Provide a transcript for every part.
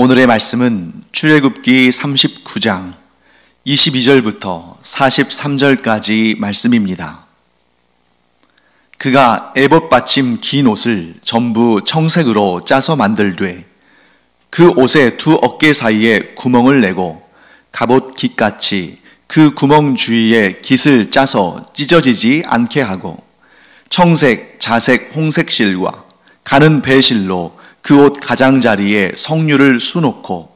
오늘의 말씀은 출애굽기 39장 22절부터 43절까지 말씀입니다. 그가 에봇 받침 긴 옷을 전부 청색으로 짜서 만들되 그 옷의 두 어깨 사이에 구멍을 내고 갑옷 깃같이 그 구멍 주위에 깃을 짜서 찢어지지 않게 하고 청색, 자색, 홍색 실과 가는 배실로 그 옷 가장자리에 성류를 수놓고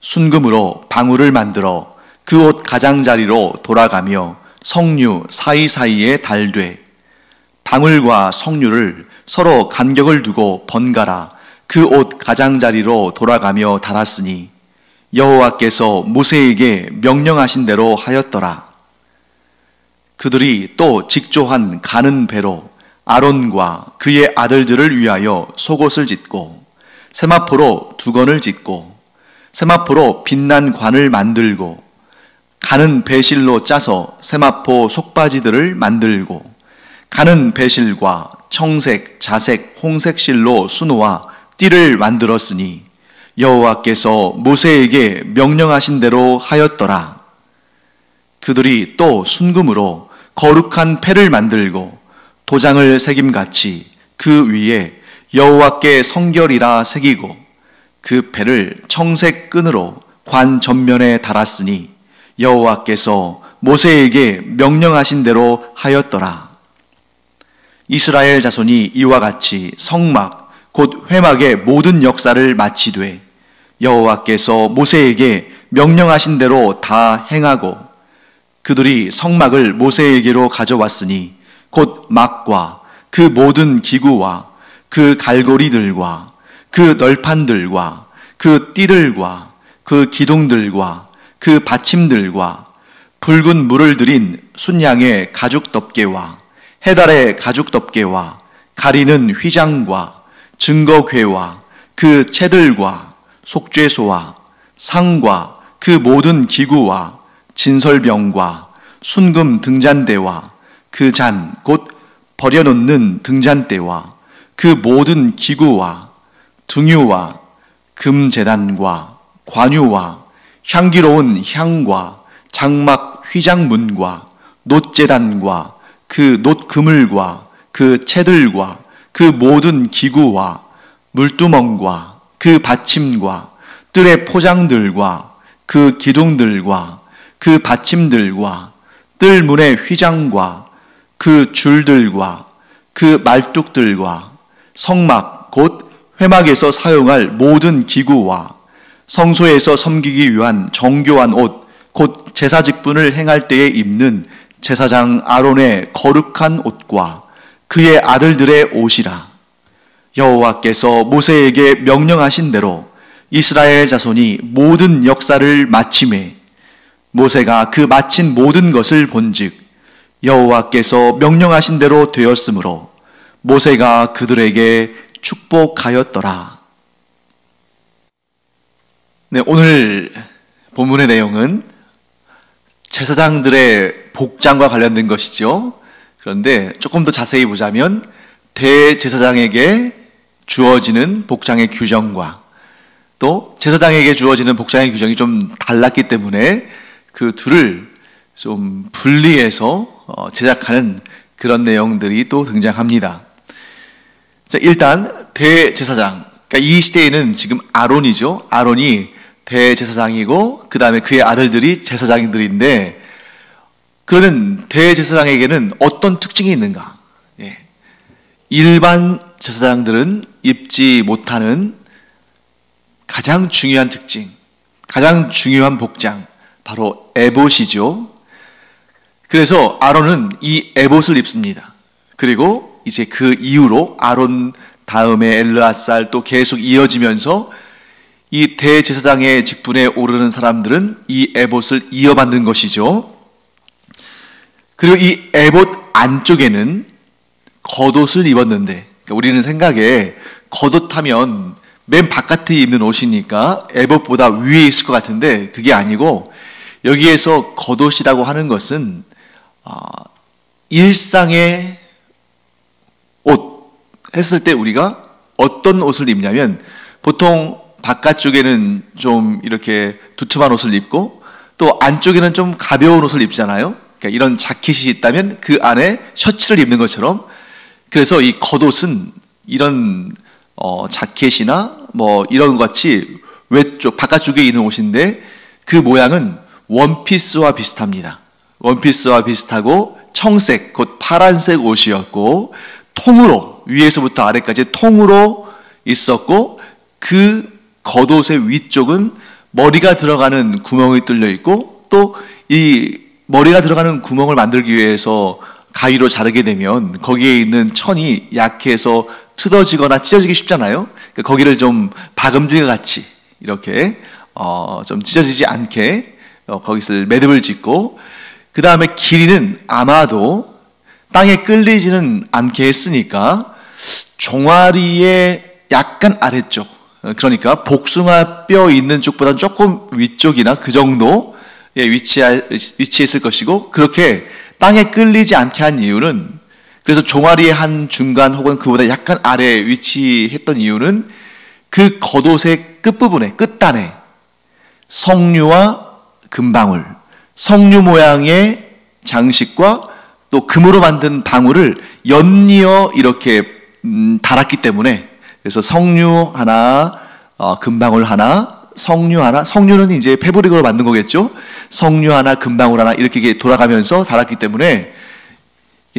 순금으로 방울을 만들어 그 옷 가장자리로 돌아가며 성류 사이사이에 달되 방울과 성류를 서로 간격을 두고 번갈아 그 옷 가장자리로 돌아가며 달았으니 여호와께서 모세에게 명령하신 대로 하였더라. 그들이 또 직조한 가는 배로 아론과 그의 아들들을 위하여 속옷을 짓고 세마포로 두건을 짓고 세마포로 빛난 관을 만들고 가는 배실로 짜서 세마포 속바지들을 만들고 가는 배실과 청색, 자색, 홍색 실로 수놓아 띠를 만들었으니 여호와께서 모세에게 명령하신 대로 하였더라. 그들이 또 순금으로 거룩한 패를 만들고 도장을 새김같이 그 위에 여호와께 성결이라 새기고 그 패를 청색 끈으로 관 전면에 달았으니 여호와께서 모세에게 명령하신 대로 하였더라. 이스라엘 자손이 이와 같이 성막 곧 회막의 모든 역사를 마치되 여호와께서 모세에게 명령하신 대로 다 행하고 그들이 성막을 모세에게로 가져왔으니 곧 막과 그 모든 기구와 그 갈고리들과 그 널판들과 그 띠들과 그 기둥들과 그 받침들과 붉은 물을 들인 순양의 가죽 덮개와 해달의 가죽 덮개와 가리는 휘장과 증거궤와 그 채들과 속죄소와 상과 그 모든 기구와 진설병과 순금 등잔대와 그 잔 곧 버려놓는 등잔대와 그 모든 기구와 등유와 금제단과 관유와 향기로운 향과 장막 휘장문과 놋제단과 그 놋그물과 그 채들과 그 모든 기구와 물두멍과 그 받침과 뜰의 포장들과 그 기둥들과 그 받침들과 뜰문의 휘장과 그 줄들과 그 말뚝들과 성막 곧 회막에서 사용할 모든 기구와 성소에서 섬기기 위한 정교한 옷 곧 제사 직분을 행할 때에 입는 제사장 아론의 거룩한 옷과 그의 아들들의 옷이라. 여호와께서 모세에게 명령하신 대로 이스라엘 자손이 모든 역사를 마침에 모세가 그 마친 모든 것을 본즉 여호와께서 명령하신 대로 되었으므로 모세가 그들에게 축복하였더라. 네, 오늘 본문의 내용은 제사장들의 복장과 관련된 것이죠. 그런데 조금 더 자세히 보자면 대제사장에게 주어지는 복장의 규정과 또 제사장에게 주어지는 복장의 규정이 좀 달랐기 때문에 그 둘을 좀 분리해서 제작하는 그런 내용들이 또 등장합니다. 자, 일단 대제사장, 그러니까 이 시대에는 지금 아론이죠. 아론이 대제사장이고 그 다음에 그의 아들들이 제사장들인데 그는 대제사장에게는 어떤 특징이 있는가? 예. 일반 제사장들은 입지 못하는 가장 중요한 특징, 가장 중요한 복장, 바로 에봇이죠. 그래서 아론은 이 에봇을 입습니다. 그리고 이제 그 이후로 아론 다음에 엘르아살 또 계속 이어지면서 이 대제사장의 직분에 오르는 사람들은 이 에봇을 이어받는 것이죠. 그리고 이 에봇 안쪽에는 겉옷을 입었는데, 그러니까 우리는 생각에 겉옷하면 맨 바깥에 입는 옷이니까 에봇보다 위에 있을 것 같은데 그게 아니고 여기에서 겉옷이라고 하는 것은 일상의 옷 했을 때 우리가 어떤 옷을 입냐면 보통 바깥쪽에는 좀 이렇게 두툼한 옷을 입고 또 안쪽에는 좀 가벼운 옷을 입잖아요. 그러니까 이런 자켓이 있다면 그 안에 셔츠를 입는 것처럼, 그래서 이 겉옷은 이런 자켓이나 뭐 이런 것 같이 외쪽 바깥쪽에 있는 옷인데 그 모양은 원피스와 비슷합니다. 원피스와 비슷하고 청색 곧 파란색 옷이었고 통으로 위에서부터 아래까지 통으로 있었고 그 겉옷의 위쪽은 머리가 들어가는 구멍이 뚫려 있고 또 이 머리가 들어가는 구멍을 만들기 위해서 가위로 자르게 되면 거기에 있는 천이 약해서 틀어지거나 찢어지기 쉽잖아요. 그러니까 거기를 좀 박음질과 같이 이렇게 좀 찢어지지 않게 거기서 매듭을 짓고, 그 다음에 길이는 아마도 땅에 끌리지는 않게 했으니까 종아리의 약간 아래쪽, 그러니까 복숭아 뼈 있는 쪽보다 조금 위쪽이나 그 정도에 위치했을 것이고, 그렇게 땅에 끌리지 않게 한 이유는, 그래서 종아리의 한 중간 혹은 그보다 약간 아래에 위치했던 이유는 그 겉옷의 끝부분에 끝단에 석류와 금방울, 석류 모양의 장식과 또 금으로 만든 방울을 연이어 이렇게 달았기 때문에, 그래서 석류 하나, 금방울 하나, 석류 하나, 석류는 이제 패브릭으로 만든 거겠죠. 석류 하나, 금방울 하나 이렇게 돌아가면서 달았기 때문에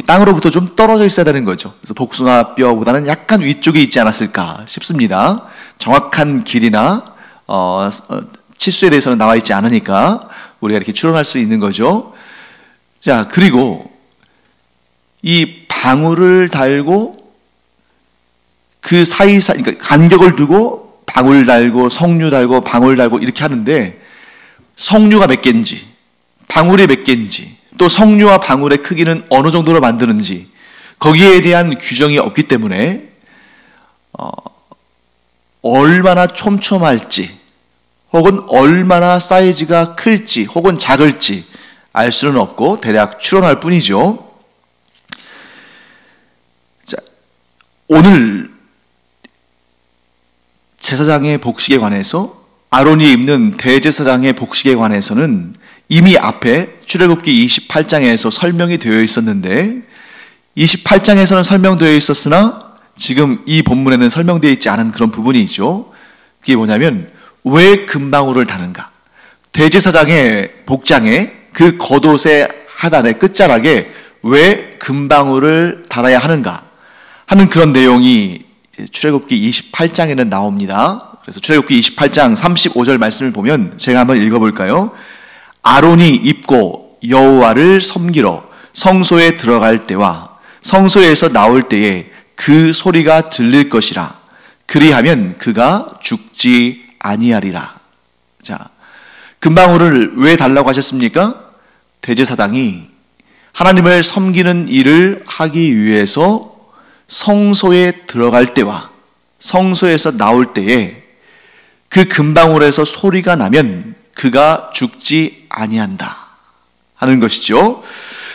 땅으로부터 좀 떨어져 있어야 되는 거죠. 그래서 복숭아 뼈보다는 약간 위쪽에 있지 않았을까 싶습니다. 정확한 길이나 치수에 대해서는 나와 있지 않으니까 우리가 이렇게 추론할 수 있는 거죠. 자, 그리고 이 방울을 달고 그 사이사이, 그러니까 간격을 두고 방울 달고 석류 달고 방울 달고 이렇게 하는데, 석류가 몇 개인지 방울이 몇 개인지 또 석류와 방울의 크기는 어느 정도로 만드는지 거기에 대한 규정이 없기 때문에 얼마나 촘촘할지 혹은 얼마나 사이즈가 클지 혹은 작을지 알 수는 없고 대략 추론할 뿐이죠. 자, 오늘 제사장의 복식에 관해서, 아론이 입는 대제사장의 복식에 관해서는 이미 앞에 출애굽기 28장에서 설명이 되어 있었는데, 28장에서는 설명되어 있었으나 지금 이 본문에는 설명되어 있지 않은 그런 부분이 있죠. 그게 뭐냐면 왜 금방울을 다는가, 대제사장의 복장에 그 겉옷의 하단의 끝자락에 왜 금방울을 달아야 하는가 하는 그런 내용이 출애굽기 28장에는 나옵니다. 그래서 출애굽기 28장 35절 말씀을 보면 제가 한번 읽어볼까요? 아론이 입고 여호와를 섬기러 성소에 들어갈 때와 성소에서 나올 때에 그 소리가 들릴 것이라. 그리하면 그가 죽지 아니하리라. 자, 금방울을 왜 달라고 하셨습니까? 대제사장이 하나님을 섬기는 일을 하기 위해서 성소에 들어갈 때와 성소에서 나올 때에 그 금방울에서 소리가 나면 그가 죽지 아니한다 하는 것이죠.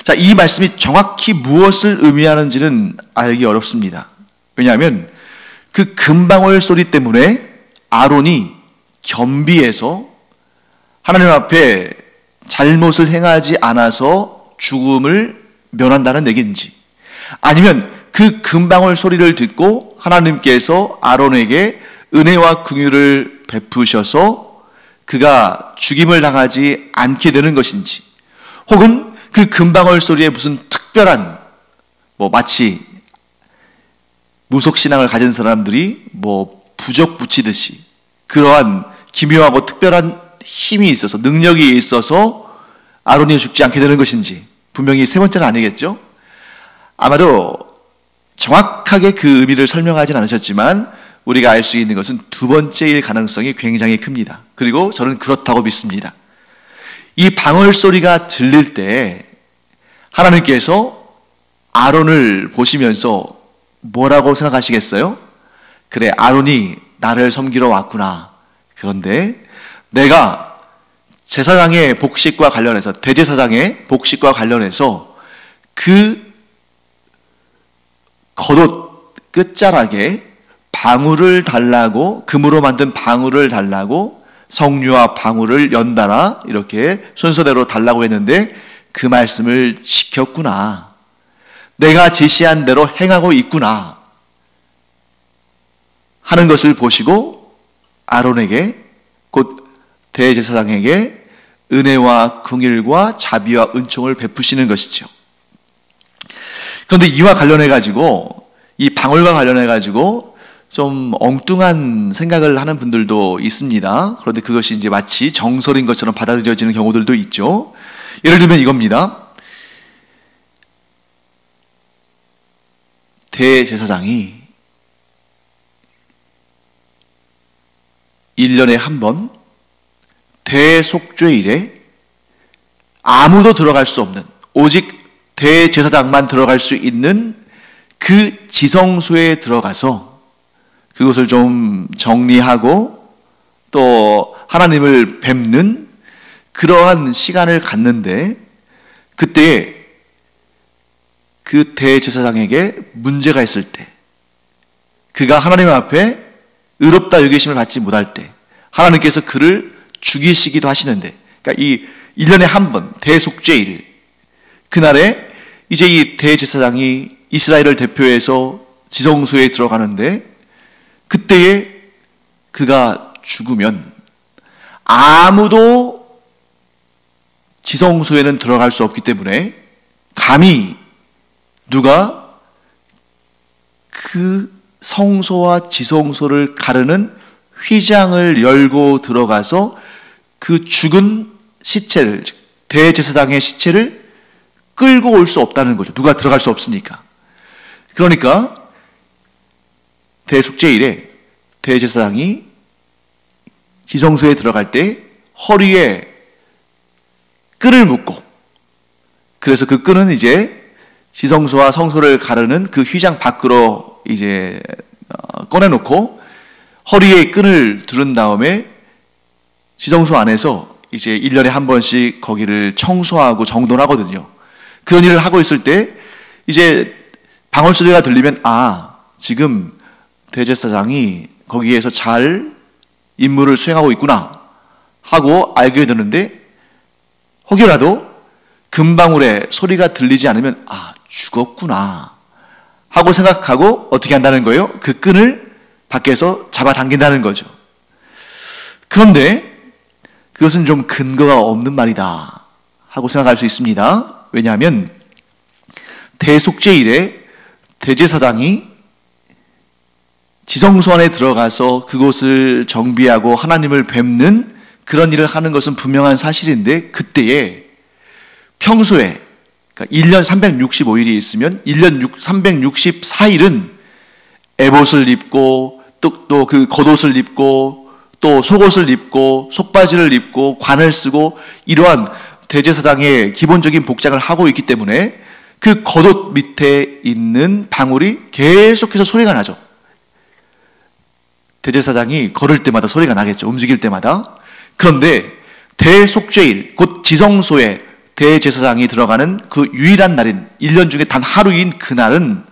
자, 이 말씀이 정확히 무엇을 의미하는지는 알기 어렵습니다. 왜냐하면 그 금방울 소리 때문에 아론이 겸비해서 하나님 앞에 잘못을 행하지 않아서 죽음을 면한다는 얘기인지, 아니면 그 금방울 소리를 듣고 하나님께서 아론에게 은혜와 긍휼을 베푸셔서 그가 죽임을 당하지 않게 되는 것인지, 혹은 그 금방울 소리에 무슨 특별한, 마치 무속신앙을 가진 사람들이 부적 붙이듯이 그러한 기묘하고 특별한 힘이 있어서, 능력이 있어서 아론이 죽지 않게 되는 것인지, 분명히 세 번째는 아니겠죠? 아마도 정확하게 그 의미를 설명하진 않으셨지만 우리가 알 수 있는 것은 두 번째일 가능성이 굉장히 큽니다. 그리고 저는 그렇다고 믿습니다. 이 방울 소리가 들릴 때 하나님께서 아론을 보시면서 뭐라고 생각하시겠어요? 그래, 아론이 나를 섬기러 왔구나. 그런데 내가 제사장의 복식과 관련해서, 대제사장의 복식과 관련해서 그 겉옷 끝자락에 방울을 달라고, 금으로 만든 방울을 달라고, 성류와 방울을 연달아 이렇게 순서대로 달라고 했는데 그 말씀을 지켰구나. 내가 지시한 대로 행하고 있구나 하는 것을 보시고 아론에게, 곧 대제사장에게 은혜와 긍휼과 자비와 은총을 베푸시는 것이죠. 그런데 이와 관련해 가지고, 이 방울과 관련해 가지고 좀 엉뚱한 생각을 하는 분들도 있습니다. 그런데 그것이 이제 마치 정설인 것처럼 받아들여지는 경우들도 있죠. 예를 들면 이겁니다. 대제사장이 1년에 한 번 대속죄일에 아무도 들어갈 수 없는, 오직 대제사장만 들어갈 수 있는 그 지성소에 들어가서 그것을 좀 정리하고 또 하나님을 뵙는 그러한 시간을 갖는데, 그때 그 대제사장에게 문제가 있을 때, 그가 하나님 앞에 의롭다 여기심을 받지 못할 때 하나님께서 그를 죽이시기도 하시는데, 그러니까 이 1년에 한 번 대속죄일, 그날에 이제 이 대제사장이 이스라엘을 대표해서 지성소에 들어가는데, 그때에 그가 죽으면 아무도 지성소에는 들어갈 수 없기 때문에 감히 누가 그 성소와 지성소를 가르는 휘장을 열고 들어가서 그 죽은 시체를, 대제사장의 시체를 끌고 올 수 없다는 거죠. 누가 들어갈 수 없으니까. 그러니까 대속죄일에 대제사장이 지성소에 들어갈 때 허리에 끈을 묶고, 그래서 그 끈은 이제 지성소와 성소를 가르는 그 휘장 밖으로 이제 꺼내놓고 허리에 끈을 두른 다음에 지성소 안에서 이제 1년에 한 번씩 거기를 청소하고 정돈하거든요. 그런 일을 하고 있을 때 이제 방울 소리가 들리면, 아, 지금 대제사장이 거기에서 잘 임무를 수행하고 있구나 하고 알게 되는데, 혹여라도 금방울에 소리가 들리지 않으면, 아, 죽었구나 하고 생각하고 어떻게 한다는 거예요? 그 끈을 밖에서 잡아당긴다는 거죠. 그런데 그것은 좀 근거가 없는 말이다 하고 생각할 수 있습니다. 왜냐하면 대속죄일에 대제사장이 지성소 안에 들어가서 그곳을 정비하고 하나님을 뵙는 그런 일을 하는 것은 분명한 사실인데, 그때에 평소에, 그러니까 1년 365일이 있으면 1년 364일은 에봇을 입고 또 그 겉옷을 입고 또 속옷을 입고 속바지를 입고 관을 쓰고 이러한 대제사장의 기본적인 복장을 하고 있기 때문에 그 겉옷 밑에 있는 방울이 계속해서 소리가 나죠. 대제사장이 걸을 때마다 소리가 나겠죠. 움직일 때마다. 그런데 대속죄일, 곧 지성소에 대제사장이 들어가는 그 유일한 날인, 1년 중에 단 하루인 그날은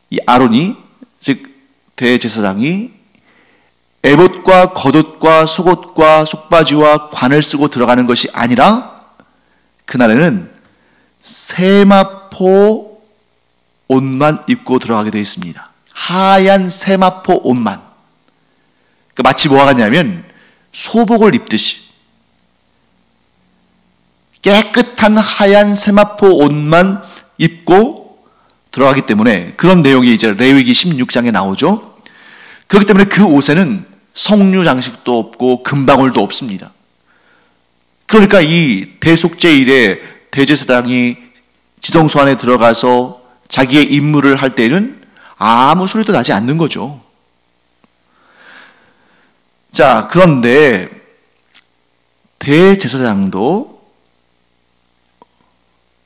이 아론이, 즉 대제사장이 에봇과 겉옷과 속옷과 속바지와 관을 쓰고 들어가는 것이 아니라, 그날에는 세마포 옷만 입고 들어가게 되어 있습니다. 하얀 세마포 옷만. 그러니까 마치 뭐가 같냐면 소복을 입듯이 깨끗한 하얀 세마포 옷만 입고 들어가기 때문에, 그런 내용이 이제 레위기 16장에 나오죠. 그렇기 때문에 그 옷에는 성류 장식도 없고 금방울도 없습니다. 그러니까 이 대속죄일에 대제사장이 지성소 안에 들어가서 자기의 임무를 할 때는 아무 소리도 나지 않는 거죠. 자, 그런데 대제사장도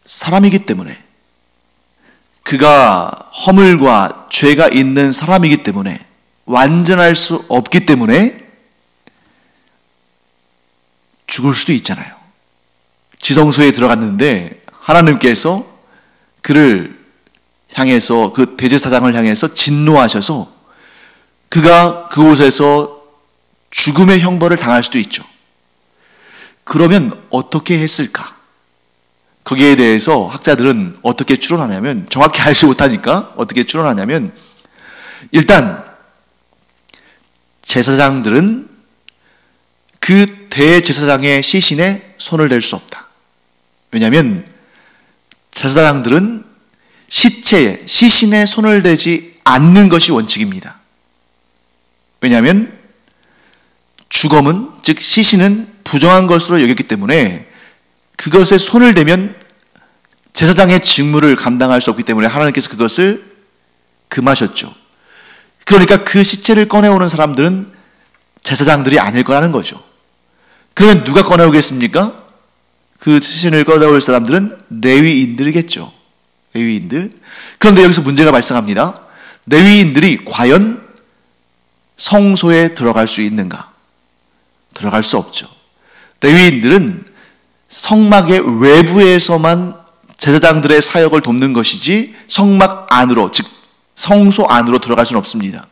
사람이기 때문에, 그가 허물과 죄가 있는 사람이기 때문에, 완전할 수 없기 때문에 죽을 수도 있잖아요. 지성소에 들어갔는데 하나님께서 그를 향해서, 그 대제사장을 향해서 진노하셔서 그가 그곳에서 죽음의 형벌을 당할 수도 있죠. 그러면 어떻게 했을까? 거기에 대해서 학자들은 어떻게 추론하냐면, 정확히 알지 못하니까 어떻게 추론하냐면, 일단 제사장들은 그 대제사장의 시신에 손을 댈 수 없다. 왜냐하면 제사장들은 시체에, 시신에 손을 대지 않는 것이 원칙입니다. 왜냐하면 주검은, 즉 시신은 부정한 것으로 여겼기 때문에 그것에 손을 대면 제사장의 직무를 감당할 수 없기 때문에 하나님께서 그것을 금하셨죠. 그러니까 그 시체를 꺼내오는 사람들은 제사장들이 아닐 거라는 거죠. 그러면 누가 꺼내오겠습니까? 그 시신을 꺼내올 사람들은 레위인들이겠죠. 레위인들. 그런데 여기서 문제가 발생합니다. 레위인들이 과연 성소에 들어갈 수 있는가? 들어갈 수 없죠. 레위인들은 성막의 외부에서만 제사장들의 사역을 돕는 것이지 성막 안으로, 즉 성소 안으로 들어갈 수는 없습니다.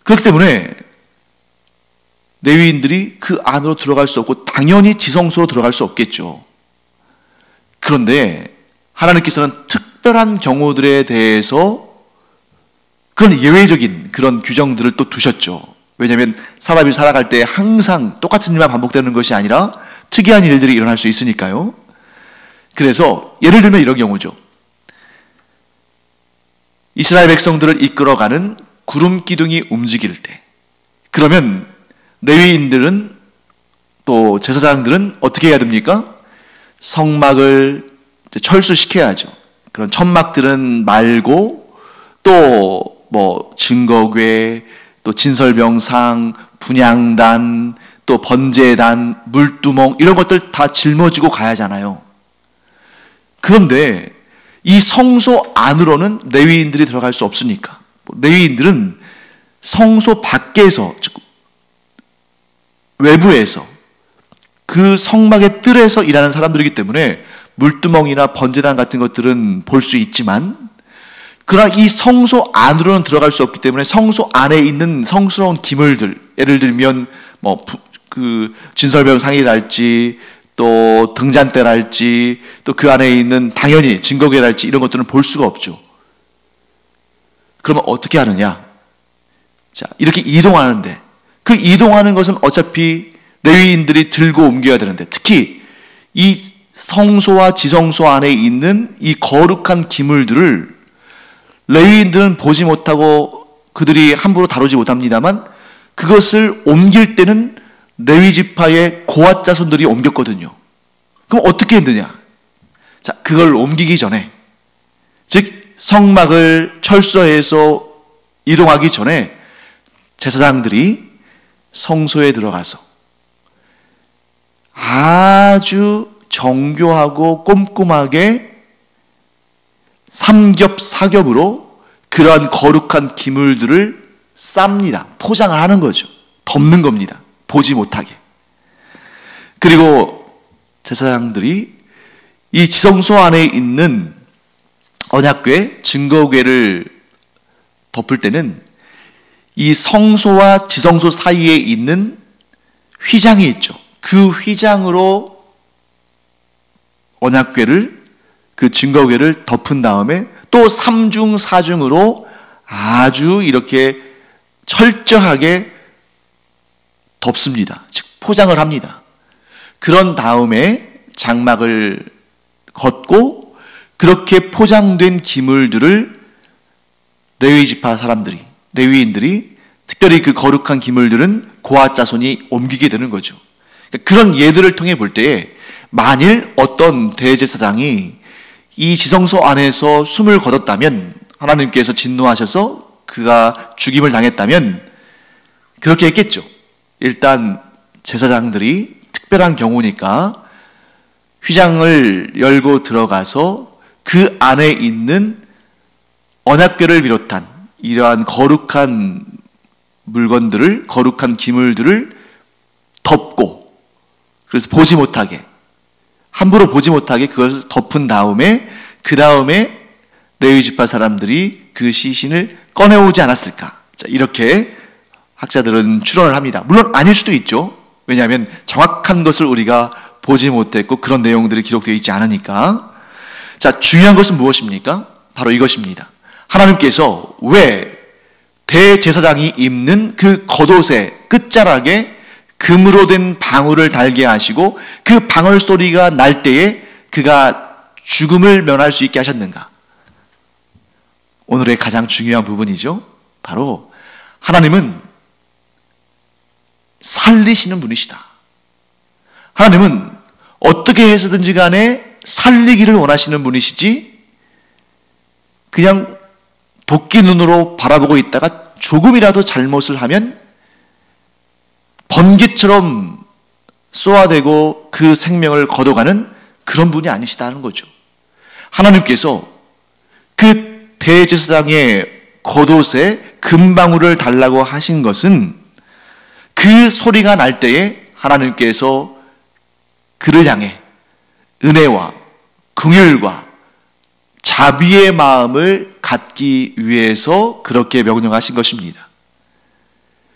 그렇기 때문에 레위인들이 그 안으로 들어갈 수 없고 당연히 지성소로 들어갈 수 없겠죠. 그런데 하나님께서는 특별한 경우들에 대해서 그런 예외적인 그런 규정들을 또 두셨죠. 왜냐하면 사람이 살아갈 때 항상 똑같은 일만 반복되는 것이 아니라 특이한 일들이 일어날 수 있으니까요. 그래서 예를 들면 이런 경우죠. 이스라엘 백성들을 이끌어가는 구름 기둥이 움직일 때, 그러면 레위인들은, 또 제사장들은 어떻게 해야 됩니까? 성막을 철수시켜야죠. 그런 천막들은 말고 또 증거궤, 또 진설병상, 분향단, 또 번제단, 물두멍, 이런 것들 다 짊어지고 가야 하잖아요. 그런데 이 성소 안으로는 레위인들이 들어갈 수 없으니까, 레위인들은 성소 밖에서, 즉 외부에서, 그 성막의 뜰에서 일하는 사람들이기 때문에 물두멍이나 번제단 같은 것들은 볼 수 있지만, 그러나 이 성소 안으로는 들어갈 수 없기 때문에 성소 안에 있는 성스러운 기물들, 예를 들면 진설병상이랄지, 또 등잔대랄지, 또 그 안에 있는 당연히 증거궤랄지, 이런 것들은 볼 수가 없죠. 그러면 어떻게 하느냐? 자, 이렇게 이동하는데, 그 이동하는 것은 어차피 레위인들이 들고 옮겨야 되는데, 특히 이 성소와 지성소 안에 있는 이 거룩한 기물들을 레위인들은 보지 못하고 그들이 함부로 다루지 못합니다만, 그것을 옮길 때는 레위 지파의 고앗 자손들이 옮겼거든요. 그럼 어떻게 했느냐? 자, 그걸 옮기기 전에, 즉 성막을 철수해서 이동하기 전에 제사장들이 성소에 들어가서 아주 정교하고 꼼꼼하게 삼겹사겹으로 그러한 거룩한 기물들을 쌉니다. 포장을 하는 거죠. 덮는 겁니다. 보지 못하게. 그리고 제사장들이 이 지성소 안에 있는 언약궤, 증거궤를 덮을 때는 이 성소와 지성소 사이에 있는 휘장이 있죠. 그 휘장으로 언약궤를, 그 증거궤를 덮은 다음에 또 3중 4중으로 아주 이렇게 철저하게 덮습니다. 즉 포장을 합니다. 그런 다음에 장막을 걷고, 그렇게 포장된 기물들을 레위 지파 사람들이, 레위인들이, 특별히 그 거룩한 기물들은 고앗 자손이 옮기게 되는 거죠. 그러니까 그런 예들을 통해 볼 때에, 만일 어떤 대제사장이 이 지성소 안에서 숨을 거뒀다면, 하나님께서 진노하셔서 그가 죽임을 당했다면 그렇게 했겠죠. 일단 제사장들이 특별한 경우니까 휘장을 열고 들어가서 그 안에 있는 언약궤를 비롯한 이러한 거룩한 물건들을, 거룩한 기물들을 덮고, 그래서 보지 못하게, 함부로 보지 못하게 그것을 덮은 다음에, 그 다음에 레위 지파 사람들이 그 시신을 꺼내오지 않았을까? 자, 이렇게 학자들은 추론을 합니다. 물론 아닐 수도 있죠. 왜냐하면 정확한 것을 우리가 보지 못했고 그런 내용들이 기록되어 있지 않으니까. 자, 중요한 것은 무엇입니까? 바로 이것입니다. 하나님께서 왜 대제사장이 입는 그 겉옷의 끝자락에 금으로 된 방울을 달게 하시고 그 방울 소리가 날 때에 그가 죽음을 면할 수 있게 하셨는가? 오늘의 가장 중요한 부분이죠. 바로 하나님은 살리시는 분이시다. 하나님은 어떻게 해서든지 간에 살리기를 원하시는 분이시지 그냥 도끼 눈으로 바라보고 있다가 조금이라도 잘못을 하면 번개처럼 쏘아대고 그 생명을 걷어가는 그런 분이 아니시다는 거죠. 하나님께서 그 대제사장의 겉옷에 금방울을 달라고 하신 것은 그 소리가 날 때에 하나님께서 그를 향해 은혜와 긍휼과 자비의 마음을 갖기 위해서 그렇게 명령하신 것입니다.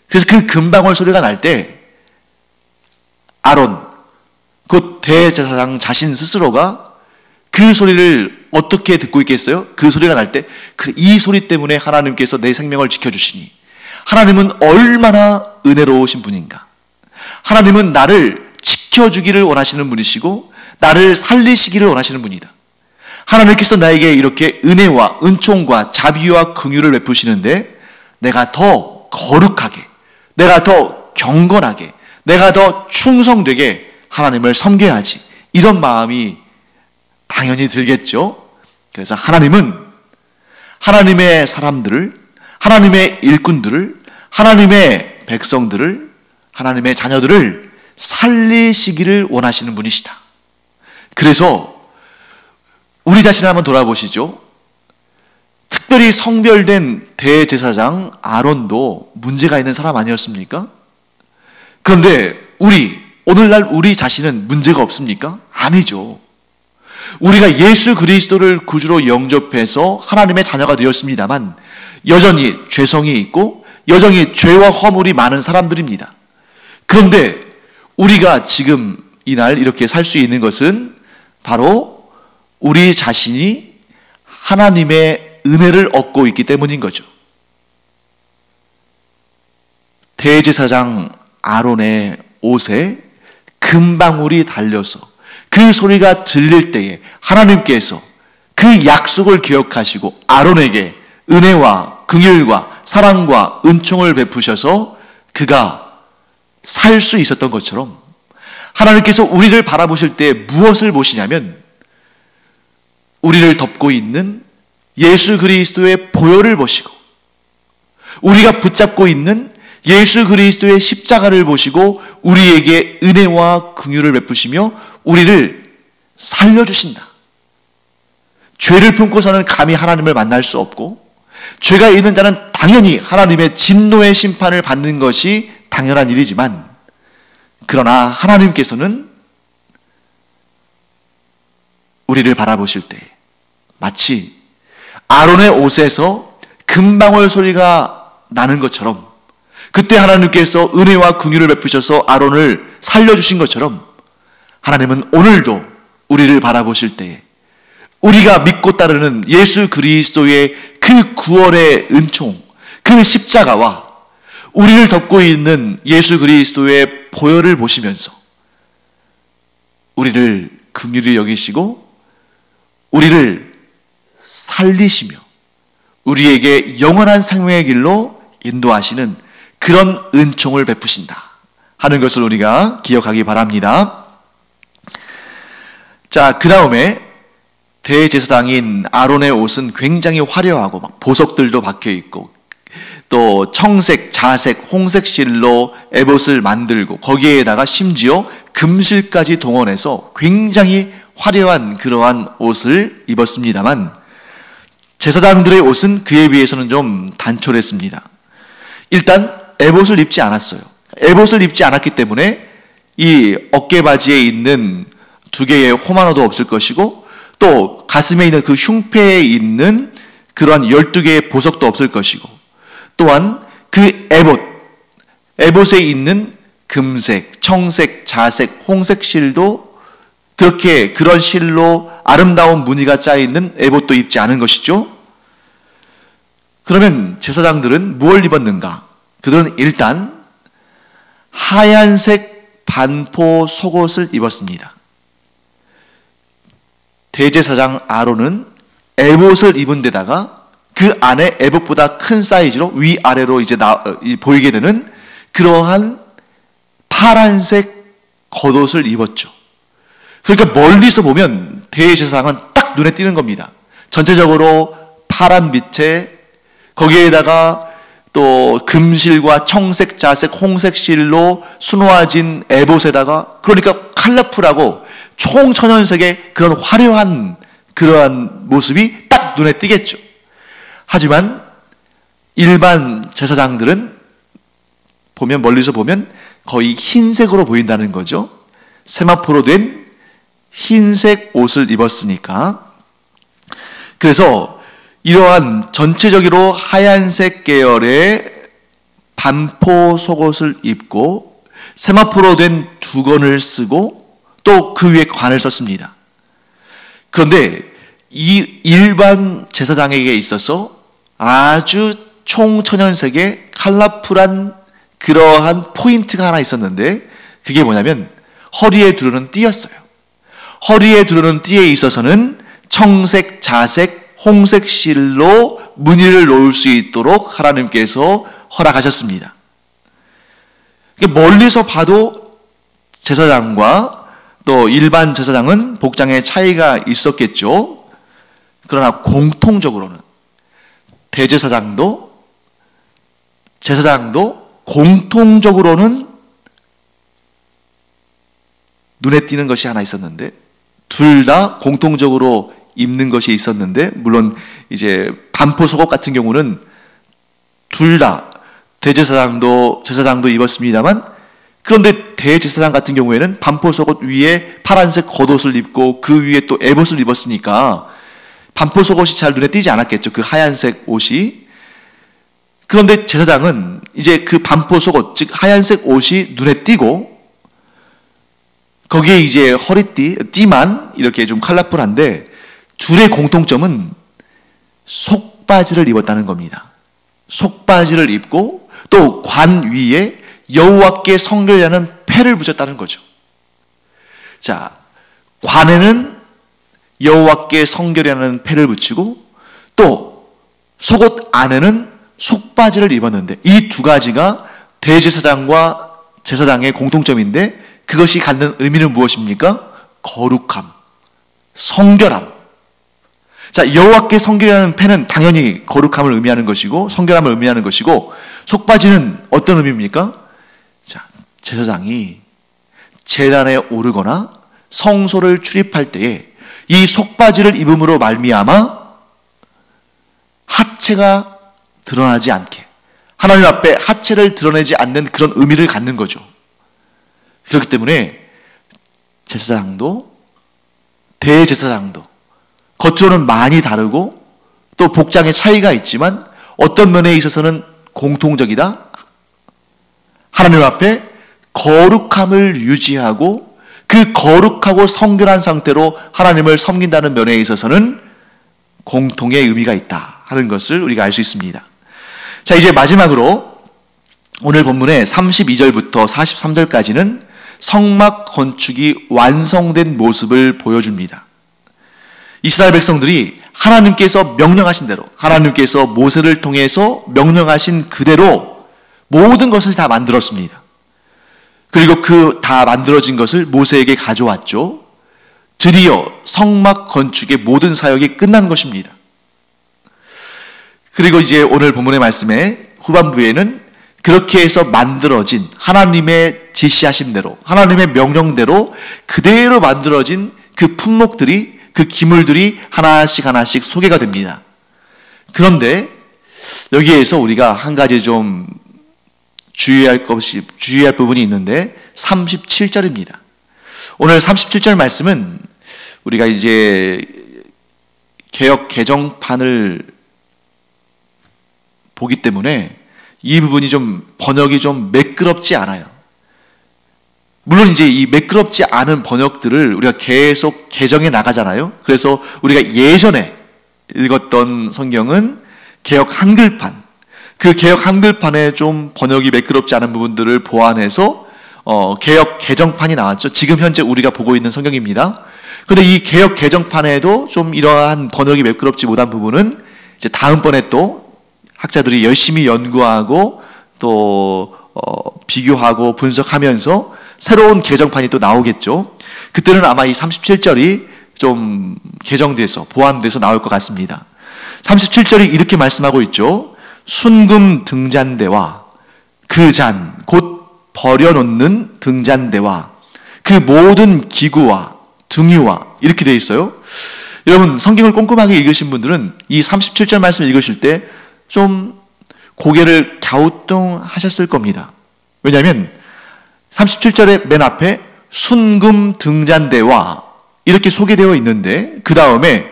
그래서 그 금방울 소리가 날 때 아론, 그 대제사장 자신 스스로가 그 소리를 어떻게 듣고 있겠어요? 그 소리가 날 때 이 소리 때문에 하나님께서 내 생명을 지켜주시니 하나님은 얼마나 은혜로우신 분인가. 하나님은 나를 지켜주기를 원하시는 분이시고 나를 살리시기를 원하시는 분이다. 하나님께서 나에게 이렇게 은혜와 은총과 자비와 긍휼을 베푸시는데 내가 더 거룩하게, 내가 더 경건하게, 내가 더 충성되게 하나님을 섬겨야지. 이런 마음이 당연히 들겠죠. 그래서 하나님은 하나님의 사람들을, 하나님의 일꾼들을, 하나님의 백성들을, 하나님의 자녀들을 살리시기를 원하시는 분이시다. 그래서 우리 자신을 한번 돌아보시죠. 특별히 성별된 대제사장 아론도 문제가 있는 사람 아니었습니까? 그런데 오늘날 우리 자신은 문제가 없습니까? 아니죠. 우리가 예수 그리스도를 구주로 영접해서 하나님의 자녀가 되었습니다만 여전히 죄성이 있고 여전히 죄와 허물이 많은 사람들입니다. 그런데 우리가 지금 이날 이렇게 살 수 있는 것은 바로 우리 자신이 하나님의 은혜를 얻고 있기 때문인 거죠. 대제사장 아론의 옷에 금방울이 달려서 그 소리가 들릴 때에 하나님께서 그 약속을 기억하시고 아론에게 은혜와 긍휼과 사랑과 은총을 베푸셔서 그가 살 수 있었던 것처럼 하나님께서 우리를 바라보실 때 무엇을 보시냐면 우리를 덮고 있는 예수 그리스도의 보혈을 보시고 우리가 붙잡고 있는 예수 그리스도의 십자가를 보시고 우리에게 은혜와 긍휼을 베푸시며 우리를 살려주신다. 죄를 품고서는 감히 하나님을 만날 수 없고 죄가 있는 자는 당연히 하나님의 진노의 심판을 받는 것이 당연한 일이지만 그러나 하나님께서는 우리를 바라보실 때 마치 아론의 옷에서 금방울 소리가 나는 것처럼 그때 하나님께서 은혜와 긍휼을 베푸셔서 아론을 살려주신 것처럼 하나님은 오늘도 우리를 바라보실 때에 우리가 믿고 따르는 예수 그리스도의 그 구원의 은총, 그 십자가와 우리를 덮고 있는 예수 그리스도의 보혈을 보시면서 우리를 긍휼히 여기시고 우리를 살리시며 우리에게 영원한 생명의 길로 인도하시는 그런 은총을 베푸신다 하는 것을 우리가 기억하기 바랍니다. 자, 그 다음에 대제사장인 아론의 옷은 굉장히 화려하고 막 보석들도 박혀 있고 또 청색, 자색, 홍색 실로 에봇을 만들고 거기에다가 심지어 금실까지 동원해서 굉장히 화려한 그러한 옷을 입었습니다만 제사장들의 옷은 그에 비해서는 좀 단촐했습니다. 일단 에봇을 입지 않았어요. 에봇을 입지 않았기 때문에 이 어깨바지에 있는 두 개의 호마노도 없을 것이고 또 가슴에 있는 그 흉패에 있는 그러한 12개의 보석도 없을 것이고, 또한 그 에봇에 있는 금색, 청색, 자색, 홍색 실도 그렇게 그런 실로 아름다운 무늬가 짜있는 에봇도 입지 않은 것이죠. 그러면 제사장들은 무엇을 입었는가? 그들은 일단 하얀색 반포 속옷을 입었습니다. 대제사장 아론은 에봇을 입은 데다가 그 안에 에봇보다 큰 사이즈로 위아래로 이제 보이게 되는 그러한 파란색 겉옷을 입었죠. 그러니까 멀리서 보면 대제사장은 딱 눈에 띄는 겁니다. 전체적으로 파란 빛에 거기에다가 또 금실과 청색, 자색, 홍색 실로 수놓아진 에봇에다가, 그러니까 컬러풀하고 총천연색의 그런 화려한 그러한 모습이 딱 눈에 띄겠죠. 하지만 일반 제사장들은 멀리서 보면 거의 흰색으로 보인다는 거죠. 세마포로 된 흰색 옷을 입었으니까. 그래서 이러한 전체적으로 하얀색 계열의 반포 속옷을 입고 세마포로 된 두건을 쓰고 또 그 위에 관을 썼습니다. 그런데 이 일반 제사장에게 있어서 아주 총천연색의 컬러풀한 그러한 포인트가 하나 있었는데, 그게 뭐냐면 허리에 두르는 띠였어요. 허리에 두르는 띠에 있어서는 청색, 자색, 홍색 실로 무늬를 놓을 수 있도록 하나님께서 허락하셨습니다. 멀리서 봐도 제사장과 또 일반 제사장은 복장에 차이가 있었겠죠. 그러나 공통적으로는 대제사장도 제사장도 공통적으로는 눈에 띄는 것이 하나 있었는데, 둘 다 공통적으로 입는 것이 있었는데, 물론 이제 반포 속옷 같은 경우는 둘 다 대제사장도 제사장도 입었습니다만, 그런데 대제사장 같은 경우에는 반포 속옷 위에 파란색 겉옷을 입고 그 위에 또 에봇을 입었으니까 반포 속옷이 잘 눈에 띄지 않았겠죠. 그 하얀색 옷이. 그런데 제사장은 이제 그 반포 속옷, 즉 하얀색 옷이 눈에 띄고 거기에 이제 띠만 이렇게 좀 컬러풀한데, 둘의 공통점은 속바지를 입었다는 겁니다. 속바지를 입고 또 관 위에 여호와께 성결이라는 패를 붙였다는 거죠. 자, 관에는 여호와께 성결이라는 패를 붙이고 또 속옷 안에는 속바지를 입었는데, 이 두 가지가 대제사장과 제사장의 공통점인데, 그것이 갖는 의미는 무엇입니까? 거룩함, 성결함. 자, 여호와께 성결이라는 패는 당연히 거룩함을 의미하는 것이고 성결함을 의미하는 것이고, 속바지는 어떤 의미입니까? 자, 제사장이 제단에 오르거나 성소를 출입할 때에 이 속바지를 입음으로 말미암아 하체가 드러나지 않게, 하나님 앞에 하체를 드러내지 않는 그런 의미를 갖는 거죠. 그렇기 때문에 제사장도 대제사장도 겉으로는 많이 다르고 또 복장의 차이가 있지만 어떤 면에 있어서는 공통적이다. 하나님 앞에 거룩함을 유지하고 그 거룩하고 성결한 상태로 하나님을 섬긴다는 면에 있어서는 공통의 의미가 있다 하는 것을 우리가 알 수 있습니다. 자, 이제 마지막으로 오늘 본문의 32절부터 43절까지는 성막 건축이 완성된 모습을 보여줍니다. 이스라엘 백성들이 하나님께서 명령하신 대로, 하나님께서 모세를 통해서 명령하신 그대로 모든 것을 다 만들었습니다. 그리고 그 다 만들어진 것을 모세에게 가져왔죠. 드디어 성막 건축의 모든 사역이 끝난 것입니다. 그리고 이제 오늘 본문의 말씀에 후반부에는 그렇게 해서 만들어진 하나님의 지시하신 대로, 하나님의 명령대로 그대로 만들어진 그 품목들이, 그 기물들이 하나씩 하나씩 소개가 됩니다. 그런데 여기에서 우리가 한 가지 좀 주의할 부분이 있는데 37절입니다. 오늘 37절 말씀은 우리가 이제 개역 개정판을 보기 때문에 이 부분이 좀 번역이 좀 매끄럽지 않아요. 물론 이제 이 매끄럽지 않은 번역들을 우리가 계속 개정해 나가잖아요. 그래서 우리가 예전에 읽었던 성경은 개역 한글판, 그 개역 한글판에 좀 번역이 매끄럽지 않은 부분들을 보완해서 개역 개정판이 나왔죠. 지금 현재 우리가 보고 있는 성경입니다. 그런데 이 개역 개정판에도 좀 이러한 번역이 매끄럽지 못한 부분은 이제 다음번에 또 학자들이 열심히 연구하고 또 비교하고 분석하면서 새로운 개정판이 또 나오겠죠. 그때는 아마 이 37절이 좀 개정돼서 보완돼서 나올 것 같습니다. 37절이 이렇게 말씀하고 있죠. 순금 등잔대와 그 잔, 곧 버려놓는 등잔대와 그 모든 기구와 등유와 이렇게 되어 있어요. 여러분 성경을 꼼꼼하게 읽으신 분들은 이 37절 말씀을 읽으실 때 좀 고개를 갸우뚱하셨을 겁니다. 왜냐하면 37절의 맨 앞에 순금 등잔대와 이렇게 소개되어 있는데 그 다음에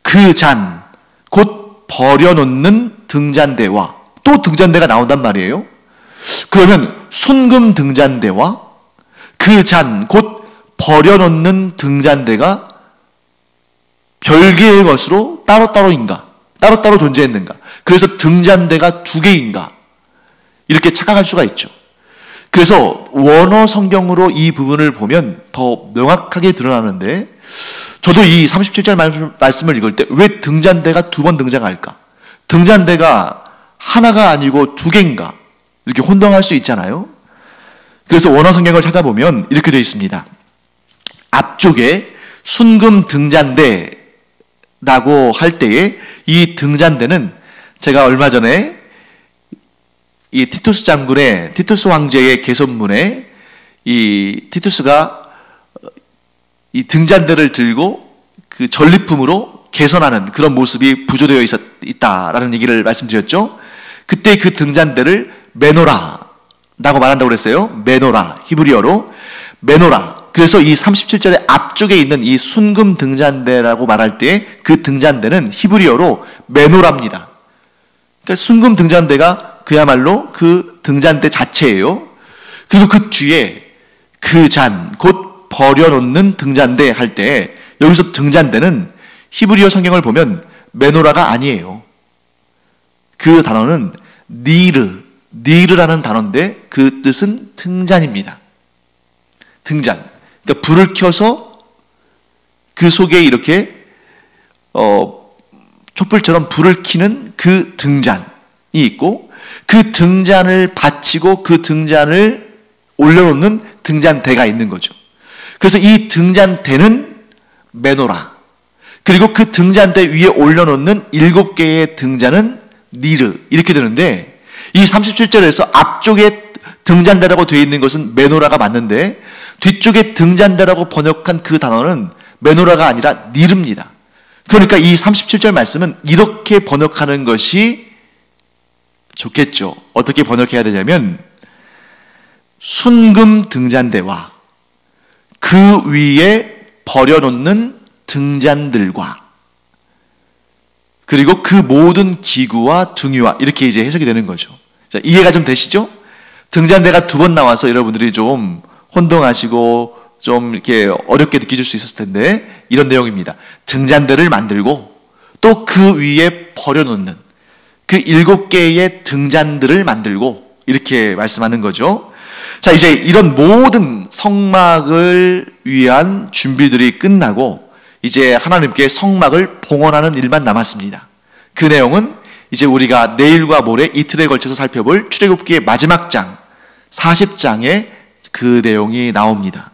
그 잔, 곧 버려놓는 등잔대와 또 등잔대가 나온단 말이에요. 그러면 순금 등잔대와 그 잔, 곧 버려놓는 등잔대가 별개의 것으로 따로따로인가? 따로따로 존재했는가? 그래서 등잔대가 두 개인가? 이렇게 착각할 수가 있죠. 그래서 원어 성경으로 이 부분을 보면 더 명확하게 드러나는데 저도 이 37절 말씀을 읽을 때 왜 등잔대가 두 번 등장할까? 등잔대가 하나가 아니고 두 개인가? 이렇게 혼동할 수 있잖아요. 그래서 원어 성경을 찾아보면 이렇게 되어 있습니다. 앞쪽에 순금 등잔대라고 할 때에 이 등잔대는 제가 얼마 전에 이 티투스 장군의 티투스 황제의 개선문에 이 티투스가 이 등잔대를 들고 그 전리품으로 개선하는 그런 모습이 부조되어 있다라는 얘기를 말씀드렸죠. 그때 그 등잔대를 메노라라고 말한다고 그랬어요. 메노라, 히브리어로 메노라. 그래서 이 37절의 앞쪽에 있는 이 순금 등잔대라고 말할 때 그 등잔대는 히브리어로 메노라입니다. 그러니까 순금 등잔대가 그야말로 그 등잔대 자체예요. 그리고 그 뒤에 그 잔, 곧 버려놓는 등잔대 할 때 여기서 등잔대는 히브리어 성경을 보면 메노라가 아니에요. 그 단어는 니르라는 단어인데 그 뜻은 등잔입니다. 등잔. 그러니까 불을 켜서 그 속에 이렇게 촛불처럼 불을 켜는 그 등잔이 있고 그 등잔을 받치고 그 등잔을 올려놓는 등잔대가 있는 거죠. 그래서 이 등잔대는 메노라. 그리고 그 등잔대 위에 올려놓는 7개의 등잔은 니르. 이렇게 되는데 이 37절에서 앞쪽에 등잔대라고 되어 있는 것은 메노라가 맞는데 뒤쪽에 등잔대라고 번역한 그 단어는 메노라가 아니라 니르입니다. 그러니까 이 37절 말씀은 이렇게 번역하는 것이 좋겠죠. 어떻게 번역해야 되냐면 순금 등잔대와 그 위에 버려놓는 등잔들과 그리고 그 모든 기구와 등유와 이렇게 이제 해석이 되는 거죠. 자, 이해가 좀 되시죠? 등잔대가 두 번 나와서 여러분들이 좀 혼동하시고 좀 이렇게 어렵게 느끼실 수 있었을 텐데 이런 내용입니다. 등잔대를 만들고 또 그 위에 버려놓는 그 7개의 등잔들을 만들고 이렇게 말씀하는 거죠. 자, 이제 이런 모든 성막을 위한 준비들이 끝나고 이제 하나님께 성막을 봉헌하는 일만 남았습니다. 그 내용은 이제 우리가 내일과 모레 이틀에 걸쳐서 살펴볼 출애굽기의 마지막 장 40장에 그 내용이 나옵니다.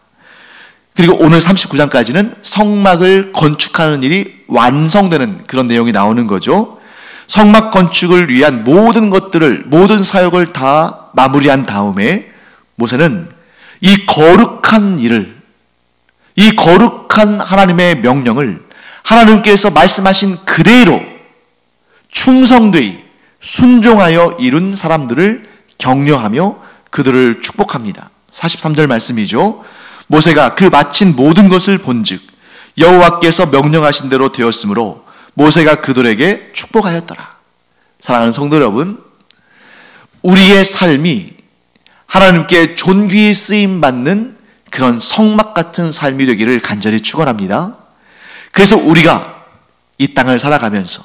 그리고 오늘 39장까지는 성막을 건축하는 일이 완성되는 그런 내용이 나오는 거죠. 성막 건축을 위한 모든 것들을, 모든 사역을 다 마무리한 다음에 모세는 이 거룩한 일을, 이 거룩한 하나님의 명령을 하나님께서 말씀하신 그대로 충성되이 순종하여 이룬 사람들을 격려하며 그들을 축복합니다. 43절 말씀이죠. 모세가 그 마친 모든 것을 본즉 여호와께서 명령하신 대로 되었으므로 모세가 그들에게 축복하였더라. 사랑하는 성도 여러분, 우리의 삶이 하나님께 존귀히 쓰임받는 그런 성막 같은 삶이 되기를 간절히 축원합니다. 그래서 우리가 이 땅을 살아가면서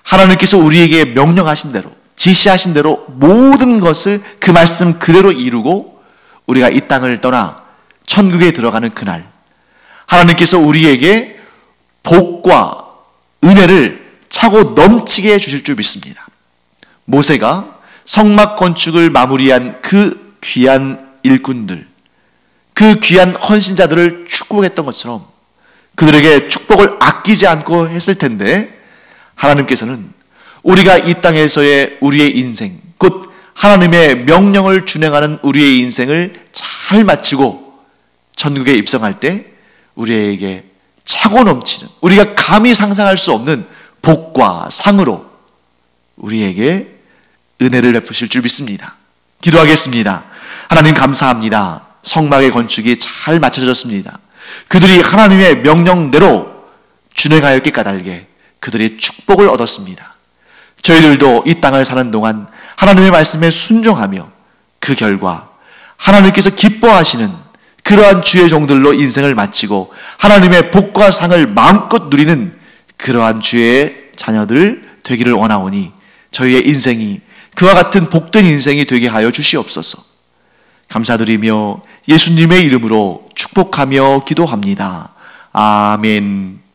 하나님께서 우리에게 명령하신 대로, 지시하신 대로 모든 것을 그 말씀 그대로 이루고 우리가 이 땅을 떠나 천국에 들어가는 그날, 하나님께서 우리에게 복과 은혜를 차고 넘치게 해주실 줄 믿습니다. 모세가 성막 건축을 마무리한 그 귀한 일꾼들, 그 귀한 헌신자들을 축복했던 것처럼 그들에게 축복을 아끼지 않고 했을 텐데, 하나님께서는 우리가 이 땅에서의 우리의 인생, 곧 하나님의 명령을 준행하는 우리의 인생을 잘 마치고 천국에 입성할 때 우리에게 차고 넘치는, 우리가 감히 상상할 수 없는 복과 상으로 우리에게 은혜를 베푸실 줄 믿습니다. 기도하겠습니다. 하나님 감사합니다. 성막의 건축이 잘 마쳐졌습니다. 그들이 하나님의 명령대로 준행하였기 까닭에 그들이 축복을 얻었습니다. 저희들도 이 땅을 사는 동안 하나님의 말씀에 순종하며 그 결과 하나님께서 기뻐하시는 그러한 주의 종들로 인생을 마치고 하나님의 복과 상을 마음껏 누리는 그러한 주의 자녀들 되기를 원하오니 저희의 인생이 그와 같은 복된 인생이 되게 하여 주시옵소서. 감사드리며 예수님의 이름으로 축복하며 기도합니다. 아멘.